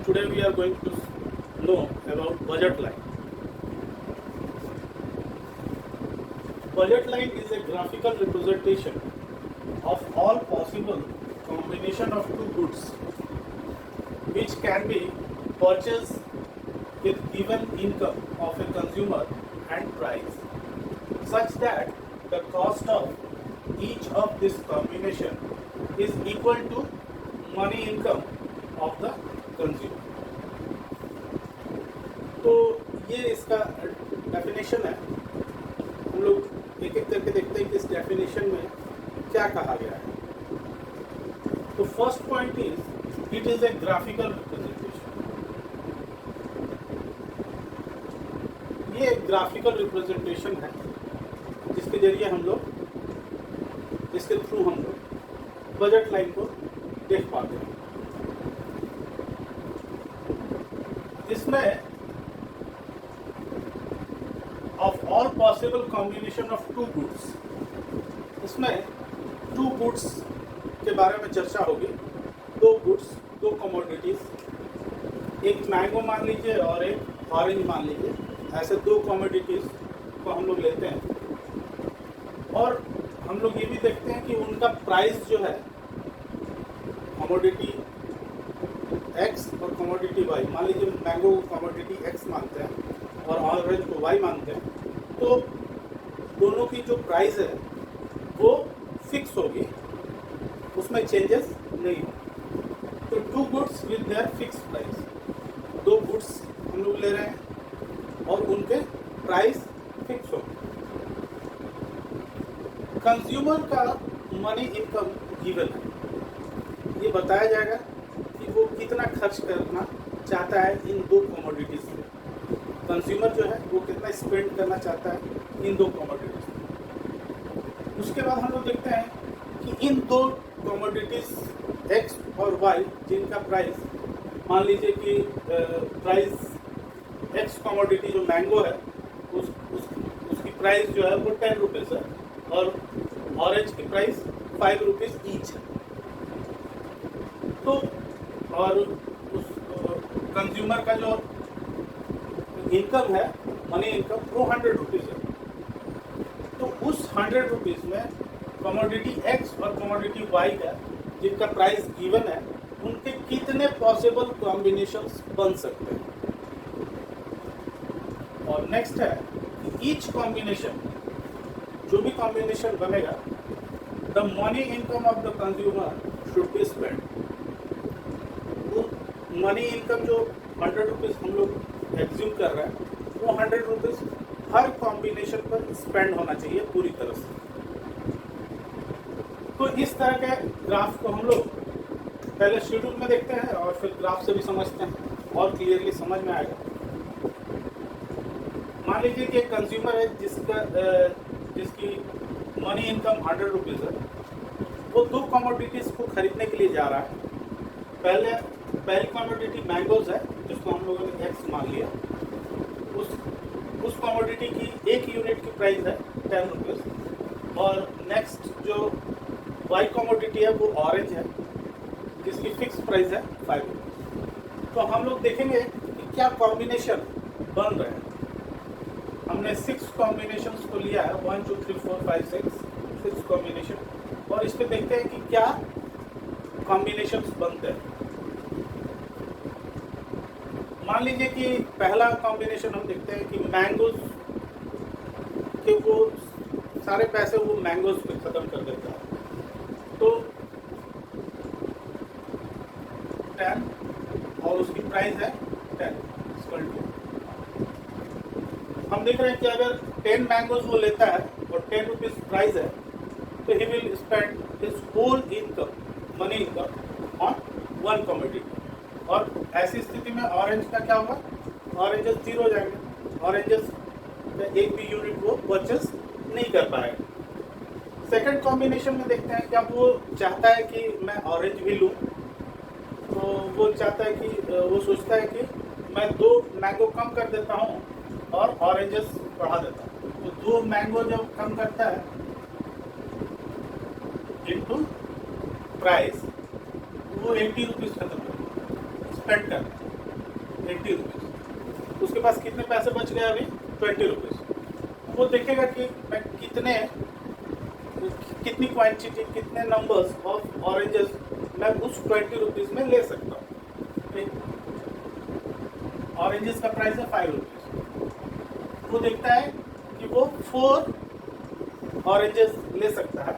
today we are going to know about budget line. Budget line is a graphical representation of all possible combination of two goods which can be purchased with given income of a consumer and price, such that the cost of each of this combination is equal to money income of the consumer. तो ये इसका definition है. हम लोग एक एक करके देखते हैं कि इस डेफिनेशन में क्या कहा गया है. तो first point is it is a graphical representation. ये एक ग्राफिकल रिप्रेजेंटेशन है जिसके जरिए हम लोग, इसके थ्रू हम लोग बजट लाइन को देख पाते हैं. इसमें of all possible combination of two goods, इसमें टू गुड्स के बारे में चर्चा होगी. दो गुड्स, दो कमोडिटीज, एक मैंगो मान लीजिए और एक ऑरेंज मान लीजिए. ऐसे दो कमोडिटीज को हम लोग लेते हैं और हम लोग ये भी देखते हैं कि उनका प्राइस जो है, कमोडिटी एक्स और कमोडिटी वाई, मान लीजिए मैंगो को कमोडिटी एक्स मानते हैं और ऑरेंज को वाई मानते हैं, तो दोनों की जो प्राइस है वो फिक्स होगी, उसमें चेंजेस नहीं होंगे. तो two goods with their fix price, दो गुड्स हम लोग ले रहे हैं और उनके प्राइस फिक्स होंगे. कंज्यूमर का मनी इनकम गिवन है. ये बताया जाएगा कि वो कितना खर्च करना चाहता है इन दो कमोडिटीज में. कंज्यूमर जो है वो कितना स्पेंड करना चाहता है इन दो कमोडिटीज में. उसके बाद हम लोग देखते हैं कि इन दो कमोडिटीज एक्स और वाई जिनका प्राइस, मान लीजिए कि प्राइस एक्स कमोडिटी जो मैंगो है उसकी प्राइस जो है वो 10 रुपीज़ है और ऑरेंज की प्राइस 5 रुपीज़ ईच है. तो और उस कंज्यूमर का जो इनकम है, मनी इनकम, वो 100 रुपीज़ है. तो उस 100 रुपीज़ में कमोडिटी एक्स और कमोडिटी वाई का जिनका प्राइस गिवन है, उनके कितने पॉसिबल कॉम्बिनेशंस बन सकते हैं. और नेक्स्ट है ईच कॉम्बिनेशन, जो भी कॉम्बिनेशन बनेगा, the money income of the consumer should be spend. Money income जो 100 रुपीज़ हम लोग एग्ज्यूम कर रहे हैं, वो 100 रुपीज़ हर कॉम्बिनेशन पर स्पेंड होना चाहिए पूरी तरह से. तो इस तरह के ग्राफ को हम लोग पहले शेड्यूल में देखते हैं और फिर ग्राफ से भी समझते हैं और क्लियरली समझ में आएगा. मान लीजिए कि एक कंज्यूमर है जिसकी मनी इनकम 100 रुपीज़ है. वो दो कमोडिटीज़ को खरीदने के लिए जा रहा है. पहली कमोडिटी मैंगोज है जिसको हम लोगों ने एक्स मान लिया. उस कमोडिटी की एक यूनिट की प्राइस है 10 रुपीज़. और नेक्स्ट जो वाई कमोडिटी है वो ऑरेंज है जिसकी फिक्स प्राइस है 5 रुपीज़. तो हम लोग देखेंगे कि क्या कॉम्बिनेशन बन रहे हैं. हमने 6 कॉम्बिनेशंस को लिया है, 1 2 3 4 5 6 कॉम्बिनेशन, और इस पे देखते हैं कि क्या कॉम्बिनेशंस बनते हैं. मान लीजिए कि पहला कॉम्बिनेशन हम देखते हैं कि मैंगोज के वो सारे पैसे वो मैंगोज पे खत्म कर देता है. तो 10 और उसकी प्राइस है 10 इक्वल टू, हम देख रहे हैं कि अगर 10 मैंगोज वो लेता है और 10 रुपीज़ प्राइस है, तो he will spend his whole income, money income on one commodity. और ऐसी स्थिति में ऑरेंज का क्या होगा, ऑरेंजेस 0 हो जाएंगे. ऑरेंजेस एक भी यूनिट वो परचेस नहीं कर पाएगा. सेकंड कॉम्बिनेशन में देखते हैं कि अब वो चाहता है कि मैं ऑरेंज भी लूँ. तो वो चाहता है कि वो सोचता है कि मैं 2 मैंगो कम कर देता हूँ और ऑरेंजेस बढ़ा देता हूँ. तो 2 मैंगो जब कम करता है इनटू प्राइस, वो 80 रुपीज़ खत्म स्पेंड करता है. 80 रुपीज़। उसके पास कितने पैसे बच गए अभी? 20 रुपीज़। वो देखेगा कि मैं कितनी क्वांटिटी, कितने नंबर्स ऑफ ऑरेंजेस मैं उस 20 रुपीज़ में ले सकता हूँ। ऑरेंजेस का प्राइस है 5 रुपीज़। वो देखता है कि वो 4 ऑरेंजेस ले सकता है,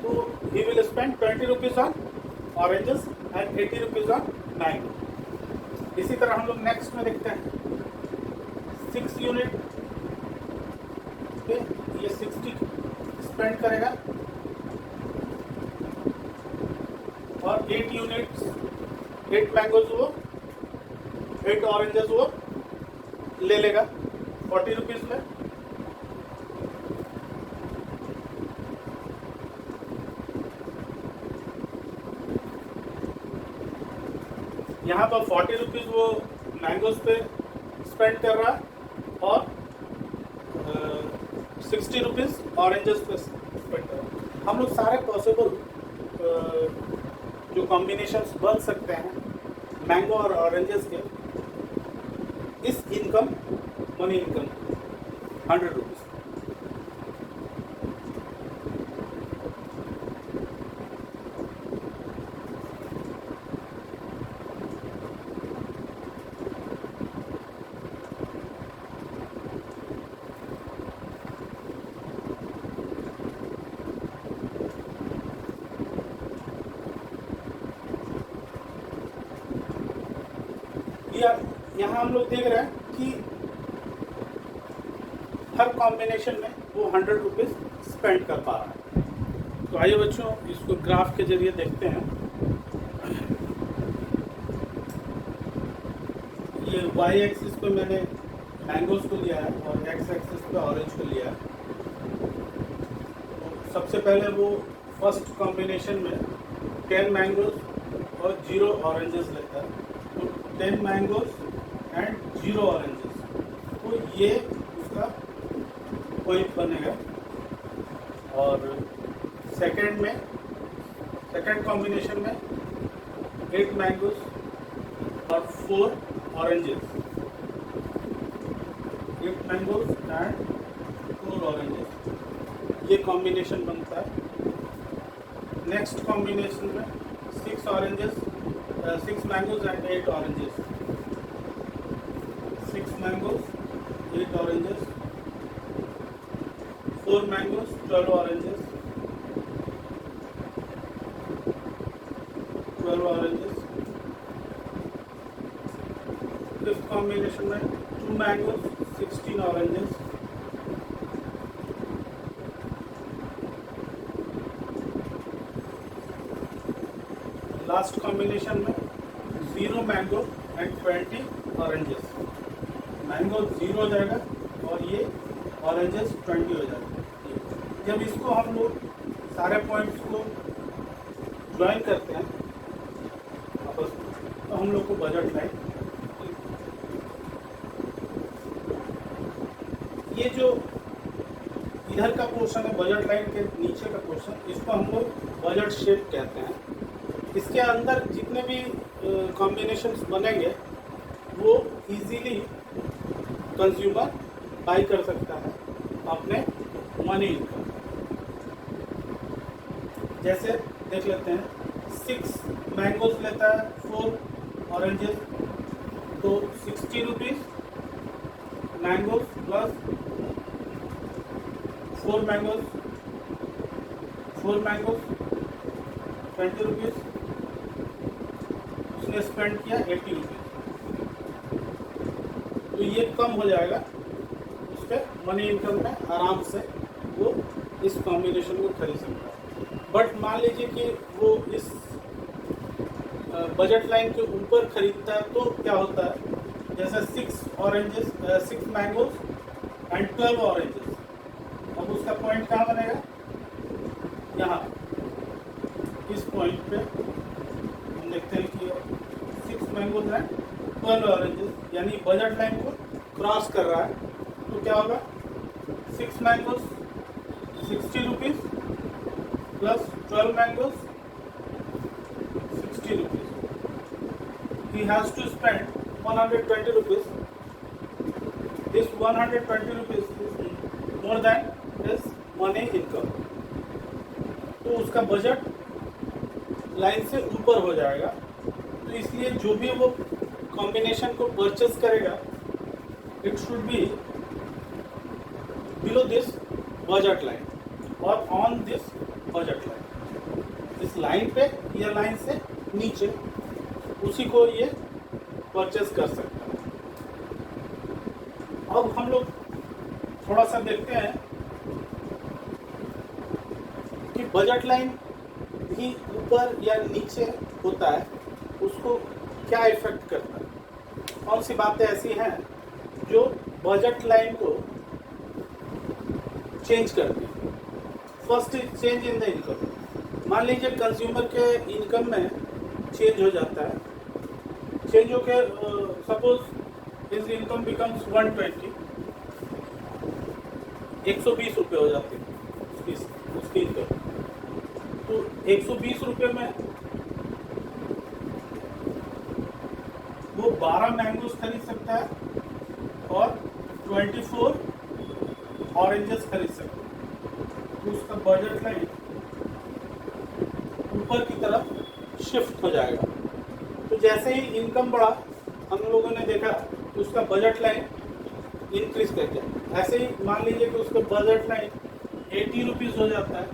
तो he will spend 20 rupees on oranges and 80 rupees on mango। इसी तरह हम लोग नेक्स्ट में देखते हैं 6 यूनिट पे ये 60 स्पेंड करेगा और 8 यूनिट्स, 8 मैंगोज वो 8 ऑरेंजेस वो ले लेगा 40 रुपीज़ में। यहाँ पर 40 रुपीज़ वो मैंगोज पे स्पेंड कर रहा है और 60 रुपीज़ ऑरेंजेस पे स्पेंड कर रहा है। हम लोग सारे पॉसिबल जो कॉम्बिनेशंस बन सकते हैं मैंगो और ऑरेंजेस के, इस इनकम मनी इनकम 100 रुपीज़। यहाँ हम लोग देख रहे हैं कि हर कॉम्बिनेशन में वो 100 रुपीज़ स्पेंड कर पा रहा है। तो आइए बच्चों इसको ग्राफ के जरिए देखते हैं। ये वाई एक्सिस पे मैंने मैंगोज को लिया है और एक्स एक्सिस पे ऑरेंज को लिया है। तो सबसे पहले वो फर्स्ट कॉम्बिनेशन में 10 मैंगोज और 0 ऑरेंजेस लेता है, तो 10 मैंगोज एंड 0 ऑरेंजेस, तो ये उसका पॉइंट बनेगा। और सेकंड कॉम्बिनेशन में 8 मैंगोज और 4 ऑरेंजेस, 8 मैंगोज एंड 4 ऑरेंजेस, ये कॉम्बिनेशन बनता है। नेक्स्ट कॉम्बिनेशन में 6 mangoes and 8 oranges, 6 mangoes, 8 oranges, 4 mangoes, 12 oranges, 12 oranges। Fifth combination में 2 mangoes, 16 oranges, लास्ट कॉम्बिनेशन में 0 mango and 20 oranges। मैंगो 0 हो जाएगा और ये ऑरेंजेस 20 हो जाएगा। जब इसको हम लोग सारे पॉइंट्स को ज्वाइन करते हैं आपस में, तो हम लोग को बजट लाइन, ये जो इधर का पोर्शन है बजट लाइन के नीचे का पोर्शन, इसको हम लोग बजट शेप कहते हैं। इसके अंदर जितने भी कॉम्बिनेशंस बनेंगे वो इजीली कंज्यूमर बाई कर सकता है अपने मनी इनकम। जैसे देख लेते हैं 6 मैंगोज लेता है, 4 ऑरेंजेस, तो 60 rupees mangoes plus 4 mangoes 20 rupees, उसने स्पेंड किया 80 रुपीज़। तो ये कम हो जाएगा उस पर मनी इनकम में, आराम से वो इस कॉम्बिनेशन को खरीद सकता है। बट मान लीजिए कि वो इस बजट लाइन के ऊपर खरीदता है, तो क्या होता है, जैसे 6 मैंगोज एंड 12 ऑरेंजेस, अब उसका पॉइंट कहाँ बनेगा? यहाँ इस पॉइंट पे हम देखते हैं कि 6 मैंगोज एंड 12 ऑरेंजेस, यानी बजट लाइन को क्रॉस कर रहा है। तो क्या होगा? 6 mangoes 60 rupees plus 12 mangoes 60 rupees, he has to spend 120 rupees. This 120 rupees is more than his money income. तो उसका बजट लाइन से ऊपर हो जाएगा. तो इसलिए जो भी वो कॉम्बिनेशन को परचेस करेगा, it should be below this budget line और ऑन दिस बजट लाइन. इस लाइन पे या लाइन से नीचे उसी को ये परचेस कर सकता है. अब हम लोग थोड़ा सा देखते हैं कि बजट लाइन भी ऊपर या नीचे होता है, उसको क्या इफेक्ट करता है. कौन सी बातें ऐसी हैं जो बजट लाइन को चेंज करती है. First is change in the income. मान लीजिए कंज्यूमर के इनकम में चेंज हो जाता है. चेंज हो के सपोज हिज इनकम बिकम्स 120, 120 रुपये हो जाते हैं उसकी इनकम. तो 120 रुपये में वो 12 मैंगोज खरीद सकता है और 24 ऑरेंजेस खरीद सकता है. तो उसका बजट लाइन ऊपर की तरफ शिफ्ट हो जाएगा. तो जैसे ही इनकम बढ़ा, हम लोगों ने देखा कि उसका बजट लाइन इंक्रीज कर गया. ऐसे ही मान लीजिए कि उसका बजट लाइन 80 रुपीज़ हो जाता है,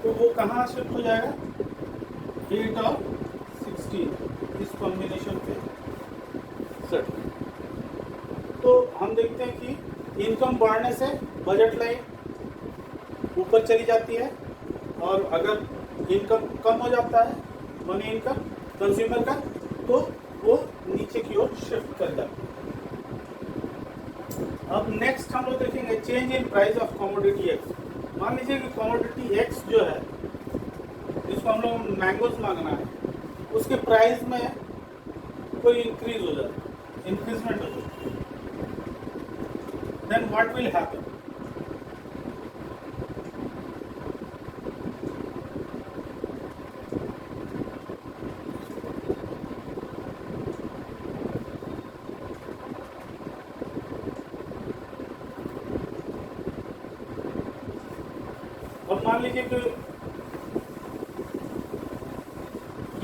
तो वो कहाँ शिफ्ट हो जाएगा, 8 और 16 इस कॉम्बिनेशन पे सेट. तो हम देखते हैं कि इनकम बढ़ने से बजट लाइन ऊपर चली जाती है, और अगर इनकम कम हो जाता है, मनी इनकम कंज्यूमर का, तो वो नीचे की ओर शिफ्ट कर जाता है. अब नेक्स्ट हम लोग देखेंगे change in price of commodity x. मान लीजिए कि कमोडिटी एक्स जो है, जिसको हम लोग मैंगोज मांगना है, उसके प्राइस में कोई इंक्रीज हो जाता है, इंक्रीजमेंट हो जाता है. Then what will happen. और मान लीजिए कि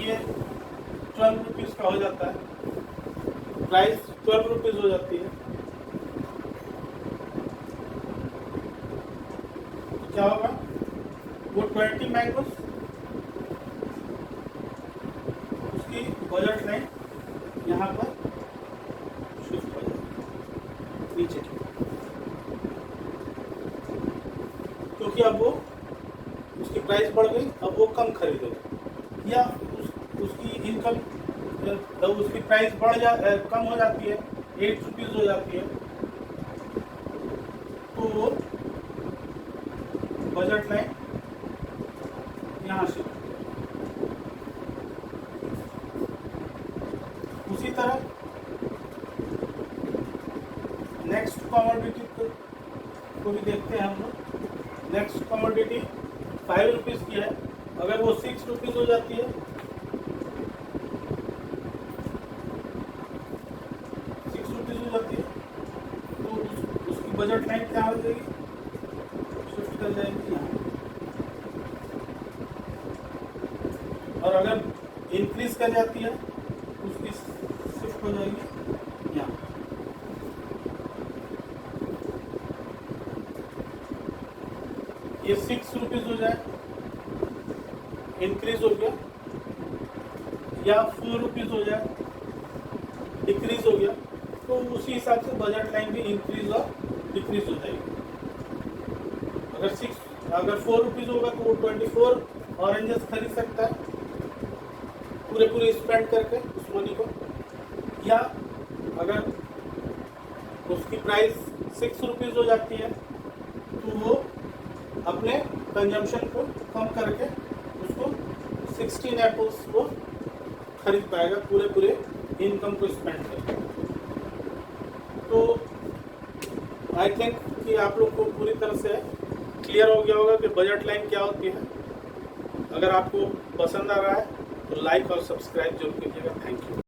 ये 12 रुपीज़ का हो जाता है, प्राइस 12 रुपीज़ हो जाती है. तो क्या होगा, वो 20 मैंगोज उसकी बजट लाइन यहाँ पर शिफ्ट हो जाएगी नीचे की, क्योंकि अब वो उसकी प्राइस बढ़ गई, अब वो कम खरीदेगा. या उसकी इनकम, जब उसकी प्राइस कम हो जाती है, 8 रुपीज़ हो जाती है, तो वो बजट लाइन यहाँ से. उसी तरह नेक्स्ट कमोडिटी को भी देखते हैं हम लोग. नेक्स्ट कमोडिटी 5 रुपीज़ की है. अगर वो 6 रुपीज़ हो जाती है, 6 रुपीज़ हो जाती है, तो उसकी बजट लाइन क्या हो जाएगी, शिफ्ट कर जाएगी यहाँ. और अगर इंक्रीज कर जाती है, उसकी शिफ्ट हो जाएगी यहाँ. ये 6 रुपीज़ हो जाए, इंक्रीज हो गया, या 4 रुपीज़ हो जाए, डिक्रीज हो गया, तो उसी हिसाब से बजट लाइन भी इंक्रीज और डिक्रीज हो जाएगी. अगर 4 रुपीज़ होगा तो वो 24 ऑरेंजेस खरीद सकता है पूरे स्पेंड करके उस मनी को. या अगर उसकी प्राइस 6 रुपीज़ हो जाती है, तो वो अपने कंजम्पशन को कम करके उसको 16 एप्पल्स को खरीद पाएगा पूरे इनकम को स्पेंड करके. तो आई थिंक कि आप लोग को पूरी तरह से क्लियर हो गया होगा कि बजट लाइन क्या होती है. अगर आपको पसंद आ रहा है तो लाइक और सब्सक्राइब जरूर कीजिएगा। Thank you.